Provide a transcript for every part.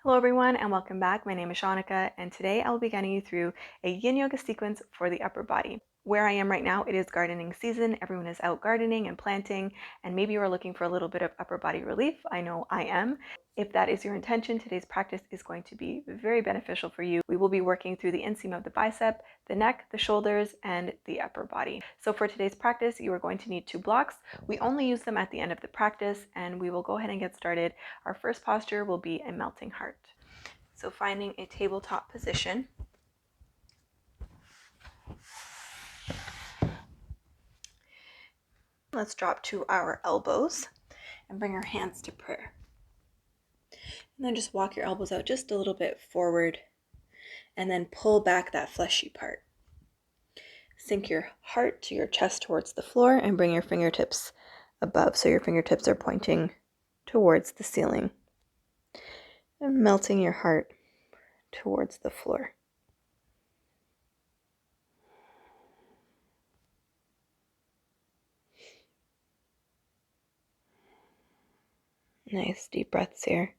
Hello everyone and welcome back. My name is Shaunneka and today I will be guiding you through a Yin Yoga sequence for the upper body. Where I am right now, it is gardening season. Everyone is out gardening and planting, and maybe you are looking for a little bit of upper body relief. I know I am. If that is your intention, today's practice is going to be very beneficial for you. We will be working through the inseam of the bicep, the neck, the shoulders, and the upper body. So for today's practice, you are going to need 2 blocks. We only use them at the end of the practice, and we will go ahead and get started. Our first posture will be a melting heart. So finding a tabletop position. Let's drop to our elbows and bring our hands to prayer. And then just walk your elbows out just a little bit forward and then pull back that fleshy part. Sink your heart to your chest towards the floor and bring your fingertips above so your fingertips are pointing towards the ceiling. And melting your heart towards the floor. Nice deep breaths here.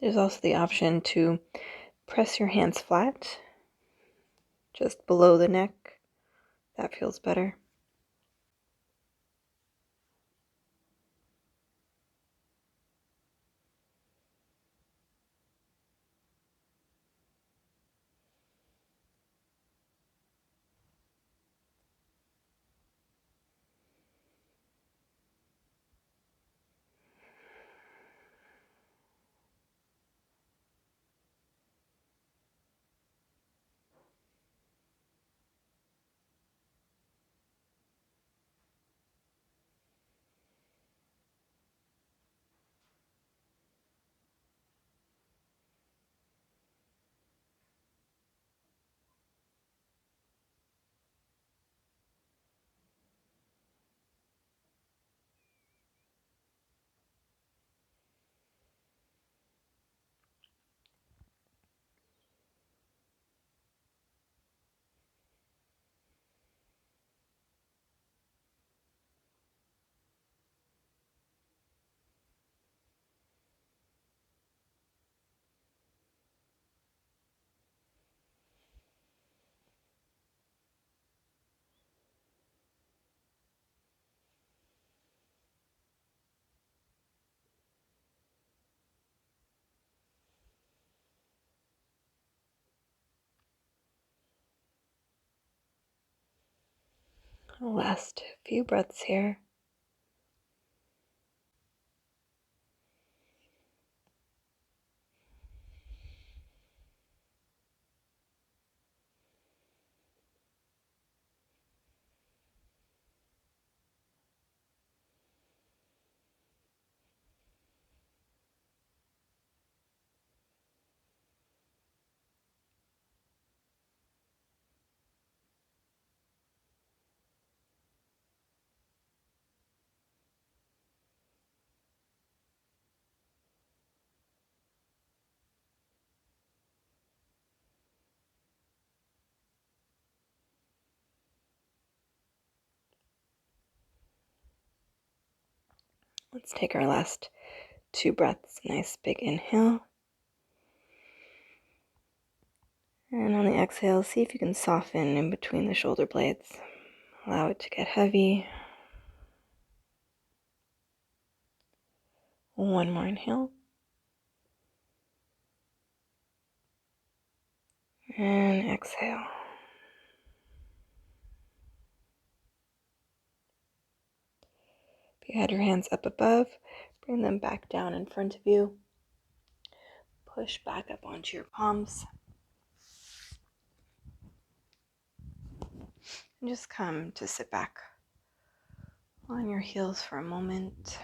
There's also the option to press your hands flat, just below the neck. That feels better. Last few breaths here. Let's take our last 2 breaths. Nice big inhale. And on the exhale, see if you can soften in between the shoulder blades. Allow it to get heavy. One more inhale. And exhale. If you had your hands up above, bring them back down in front of you. Push back up onto your palms. And just come to sit back on your heels for a moment.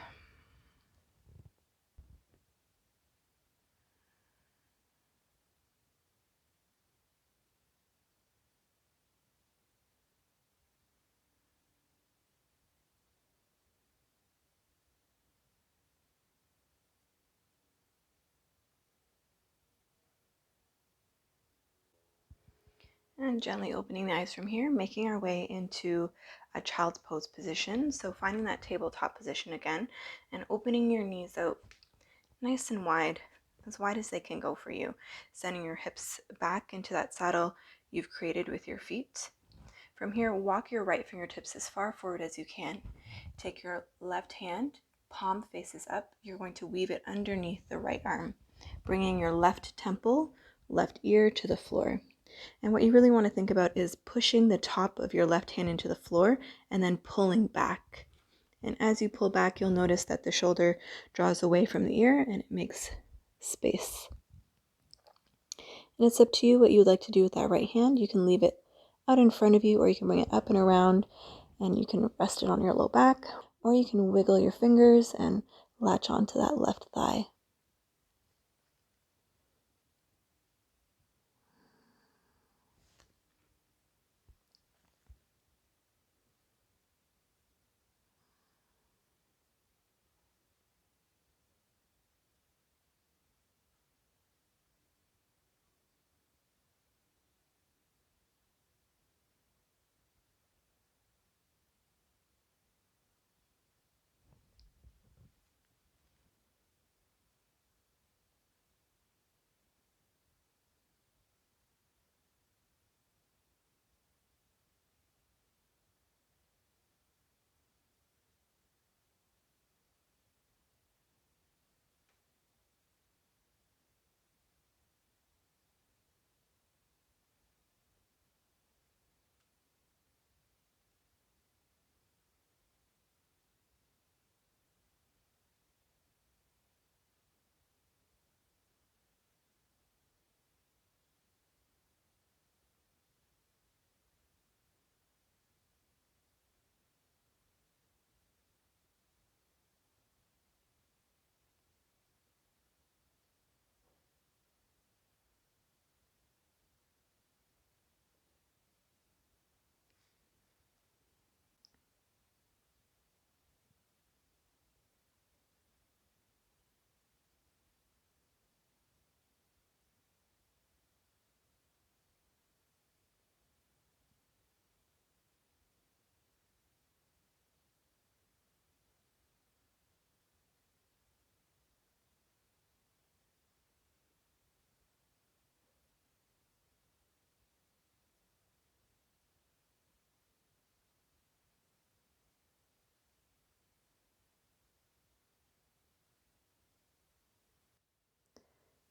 And gently opening the eyes from here, making our way into a child's pose position. So finding that tabletop position again and opening your knees out nice and wide as they can go for you. Sending your hips back into that saddle you've created with your feet. From here, walk your right fingertips as far forward as you can. Take your left hand, palm faces up. You're going to weave it underneath the right arm, bringing your left temple, left ear to the floor. And what you really want to think about is pushing the top of your left hand into the floor and then pulling back. And as you pull back, you'll notice that the shoulder draws away from the ear and it makes space. And it's up to you what you would like to do with that right hand. You can leave it out in front of you, or you can bring it up and around and you can rest it on your low back, or you can wiggle your fingers and latch onto that left thigh.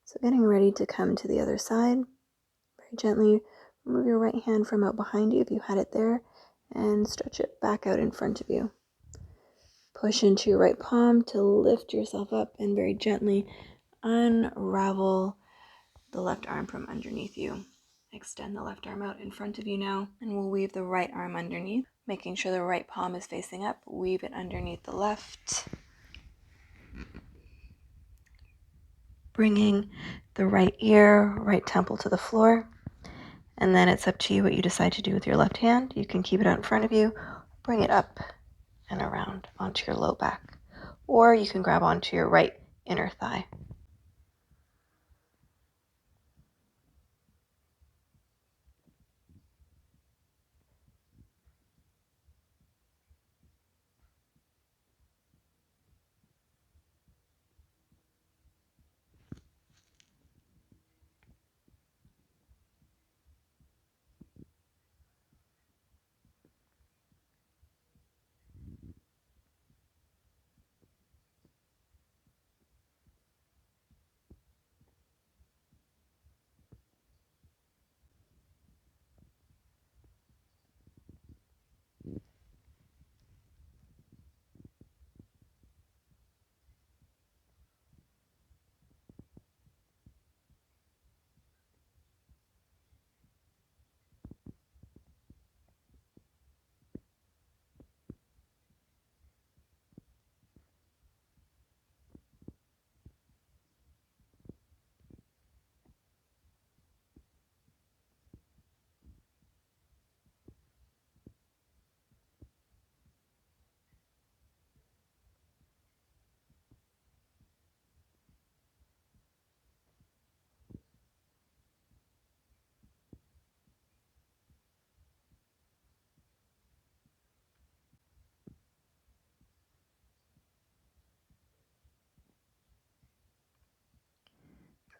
So getting ready to come to the other side, very gently remove your right hand from out behind you if you had it there and stretch it back out in front of you. Push into your right palm to lift yourself up and very gently unravel the left arm from underneath you. Extend the left arm out in front of you now, and we'll weave the right arm underneath, making sure the right palm is facing up. Weave it underneath the left, bringing the right ear, right temple to the floor. And then it's up to you what you decide to do with your left hand. You can keep it out in front of you, bring it up and around onto your low back, or you can grab onto your right inner thigh.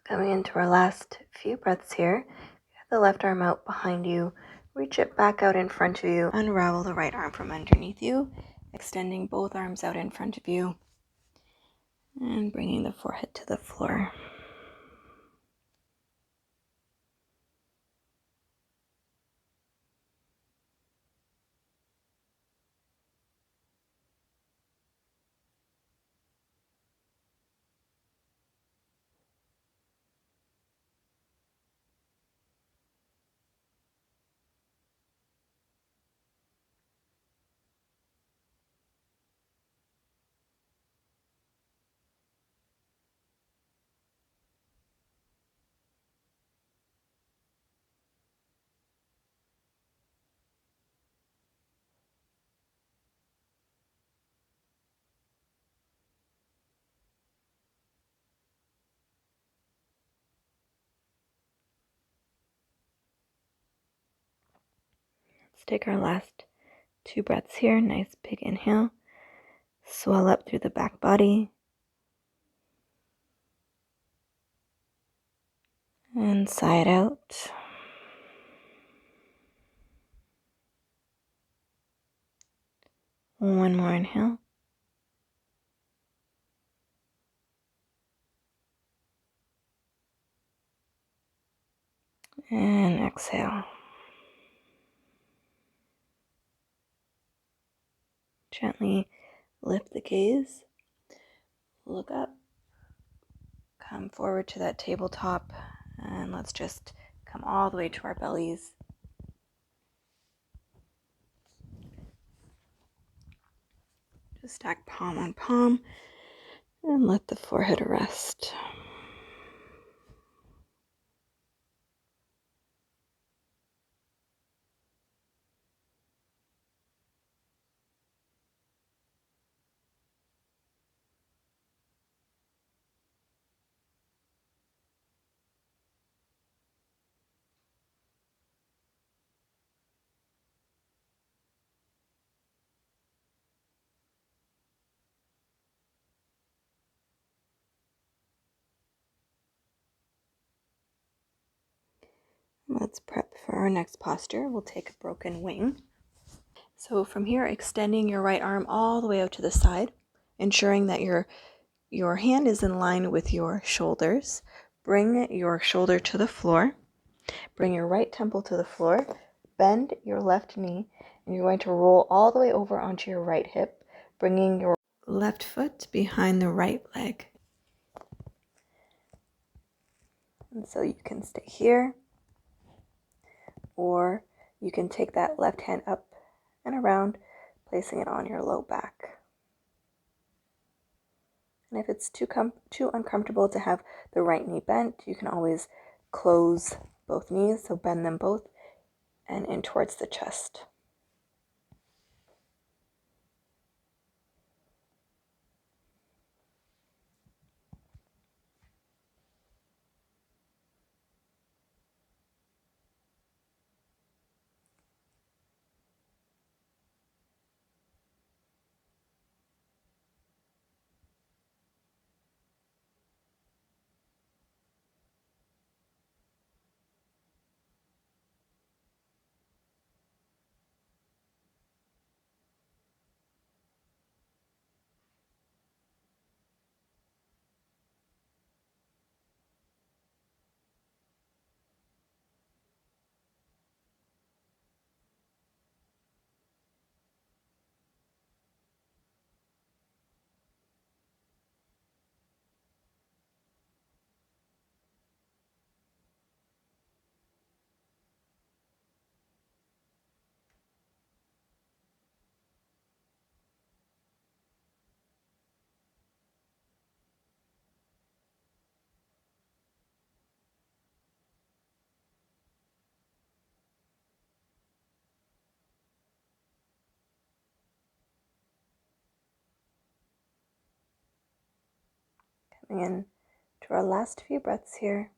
Coming into our last few breaths here. Get the left arm out behind you. Reach it back out in front of you. Unravel the right arm from underneath you, extending both arms out in front of you and bringing the forehead to the floor. Let's take our last 2 breaths here. Nice big inhale. Swell up through the back body. And sigh it out. One more inhale. And exhale. Gently lift the gaze. Look up. Come forward to that tabletop. And let's just come all the way to our bellies. Just stack palm on palm. And let the forehead rest. Let's prep for our next posture. We'll take a broken wing. So from here, extending your right arm all the way out to the side, ensuring that your hand is in line with your shoulders. Bring your shoulder to the floor. Bring your right temple to the floor. Bend your left knee, and you're going to roll all the way over onto your right hip, bringing your left foot behind the right leg. And so you can stay here, or you can take that left hand up and around, placing it on your low back. And if it's too uncomfortable to have the right knee bent, you can always close both knees, so bend them both and in towards the chest. Coming in to our last few breaths here.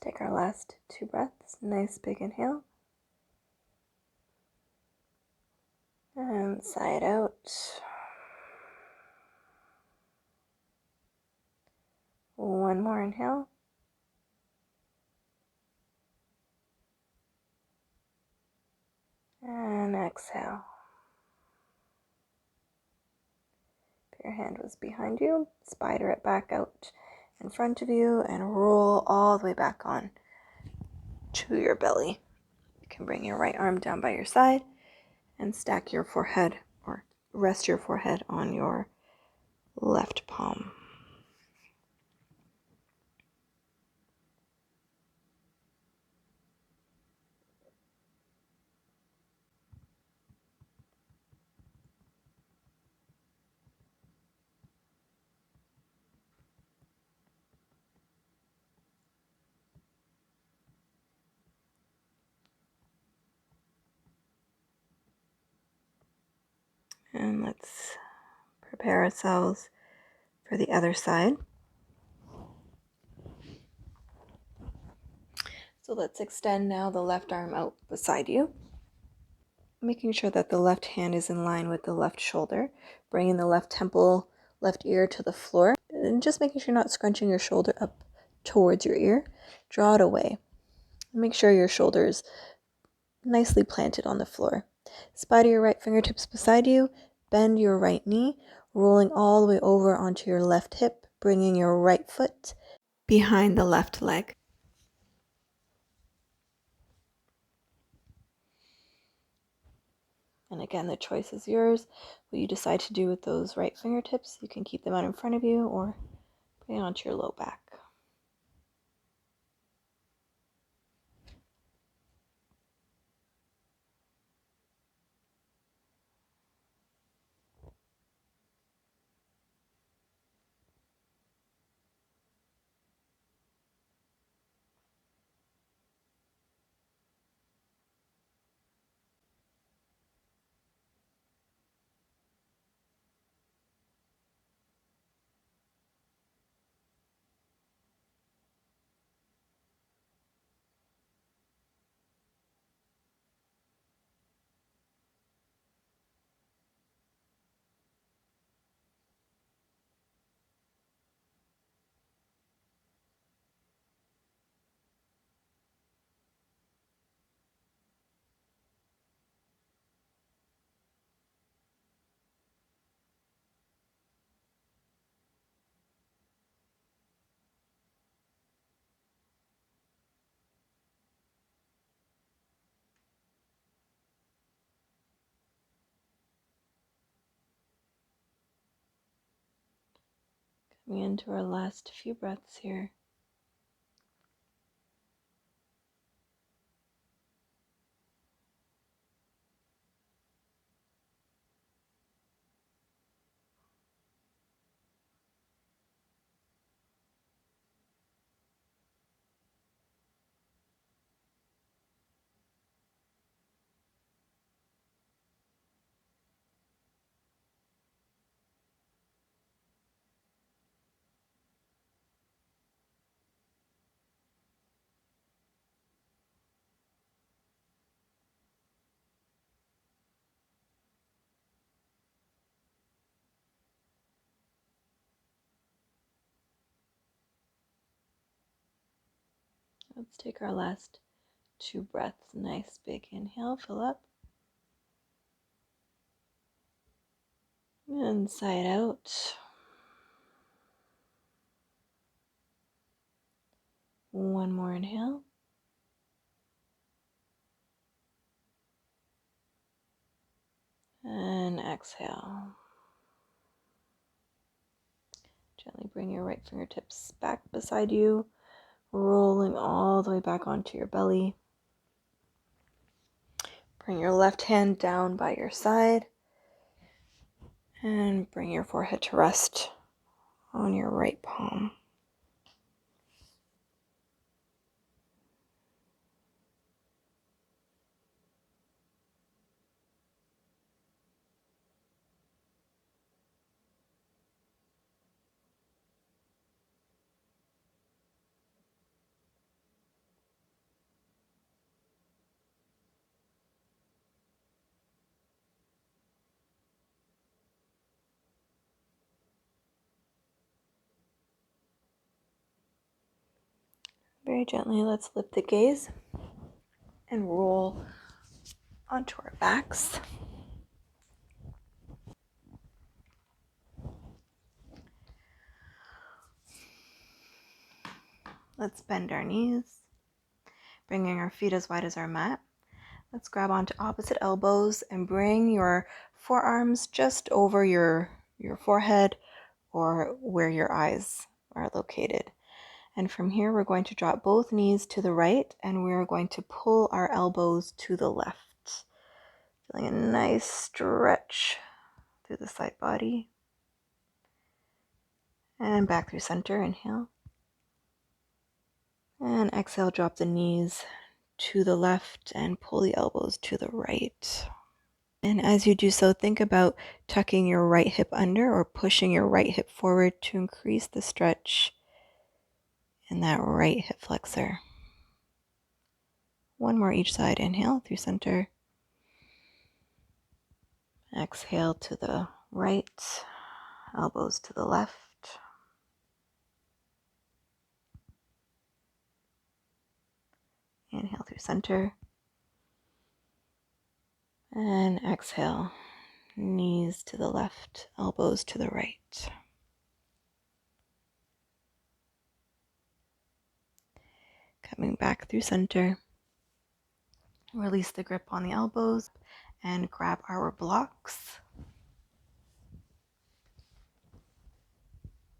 take our last 2 breaths. Nice big inhale. And sigh it out. One more inhale. And exhale. If your hand was behind you, spider it back out in front of you and roll all the way back on to your belly. You can bring your right arm down by your side and stack your forehead or rest your forehead on your left palm. And let's prepare ourselves for the other side. So let's extend now the left arm out beside you, making sure that the left hand is in line with the left shoulder, bringing the left temple, left ear to the floor, and just making sure you're not scrunching your shoulder up towards your ear. Draw it away. Make sure your shoulder is nicely planted on the floor. Spider your right fingertips beside you, bend your right knee, rolling all the way over onto your left hip, bringing your right foot behind the left leg. And again, the choice is yours. What you decide to do with those right fingertips, you can keep them out in front of you or bring it onto your low back. Coming into our last few breaths here. Let's take our last 2 breaths. Nice big inhale, fill up. And sigh it out. One more inhale. And exhale. Gently bring your right fingertips back beside you, rolling all the way back onto your belly. Bring your left hand down by your side and bring your forehead to rest on your right palm. Very gently, let's lift the gaze and roll onto our backs. Let's bend our knees, bringing our feet as wide as our mat. Let's grab onto opposite elbows and bring your forearms just over your forehead or where your eyes are located. And from here, we're going to drop both knees to the right and we're going to pull our elbows to the left. Feeling a nice stretch through the side body. And back through center, inhale. And exhale, drop the knees to the left and pull the elbows to the right. And as you do so, think about tucking your right hip under or pushing your right hip forward to increase the stretch in that right hip flexor. One more each side. Inhale through center. Exhale to the right, elbows to the left. Inhale through center. And exhale, knees to the left, elbows to the right. Coming back through center. Release the grip on the elbows and grab our blocks.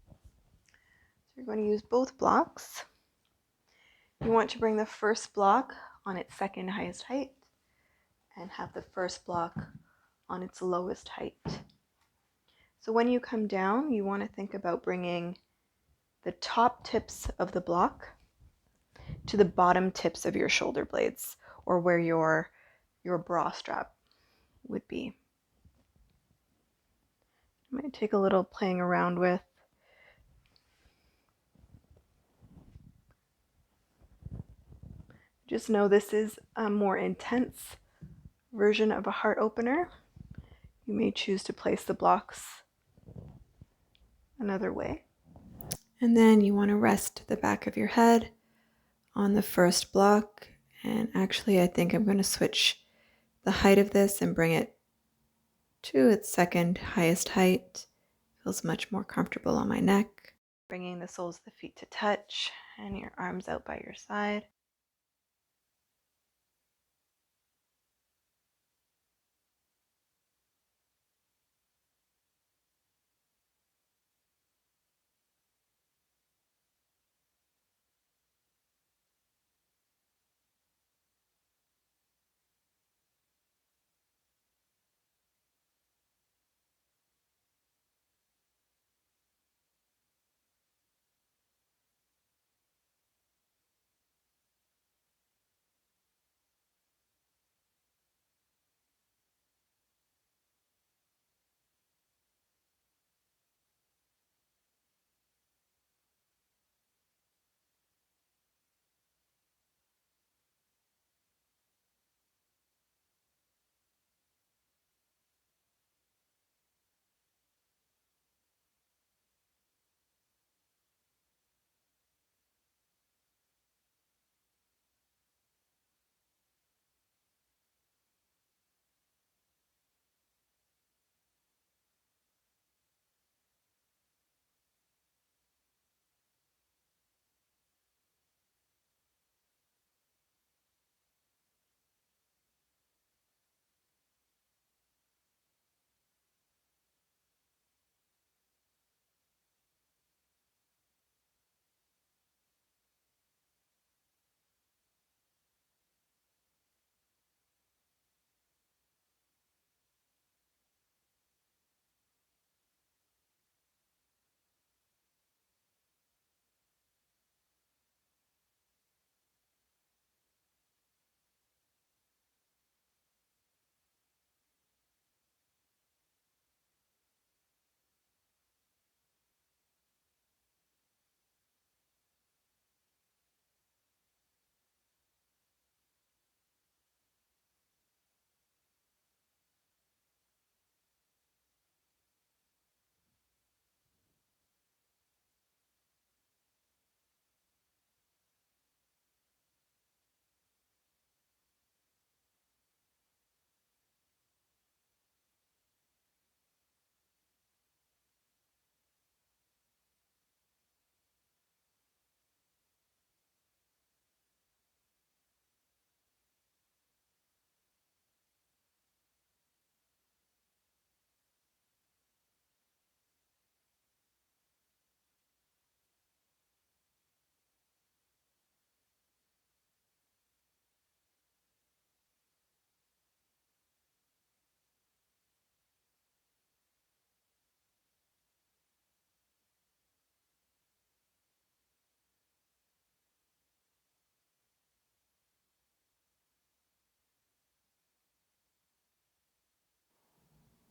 So you're going to use both blocks. You want to bring the first block on its second highest height and have the first block on its lowest height. So when you come down, you want to think about bringing the top tips of the block to the bottom tips of your shoulder blades, or where your bra strap would be. I might take a little playing around with. Just know this is a more intense version of a heart opener. You may choose to place the blocks another way. And then you want to rest the back of your head on the first block. And actually, I think I'm going to switch the height of this and bring it to its second highest height. Feels much more comfortable on my neck. Bringing the soles of the feet to touch and your arms out by your side.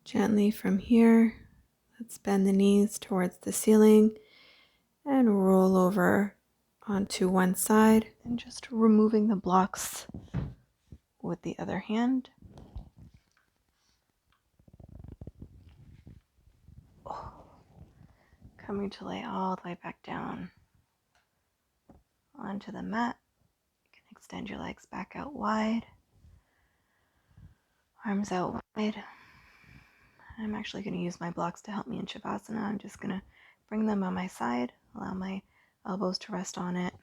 Gently from here, let's bend the knees towards the ceiling and roll over onto one side and just removing the blocks with the other hand. Coming to lay all the way back down onto the mat. You can extend your legs back out wide, arms out wide. I'm actually going to use my blocks to help me in Savasana. I'm just going to bring them on my side, allow my elbows to rest on it,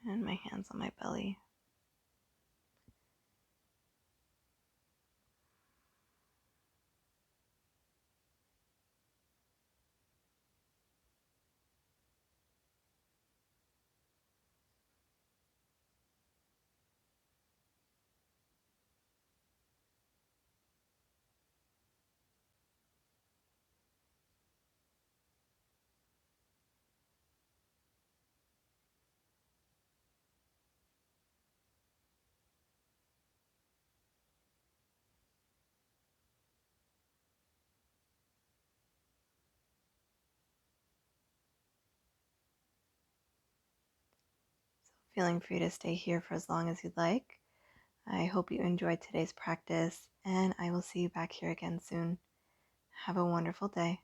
and my hands on my belly. Feeling free to stay here for as long as you'd like. I hope you enjoyed today's practice, and I will see you back here again soon. Have a wonderful day.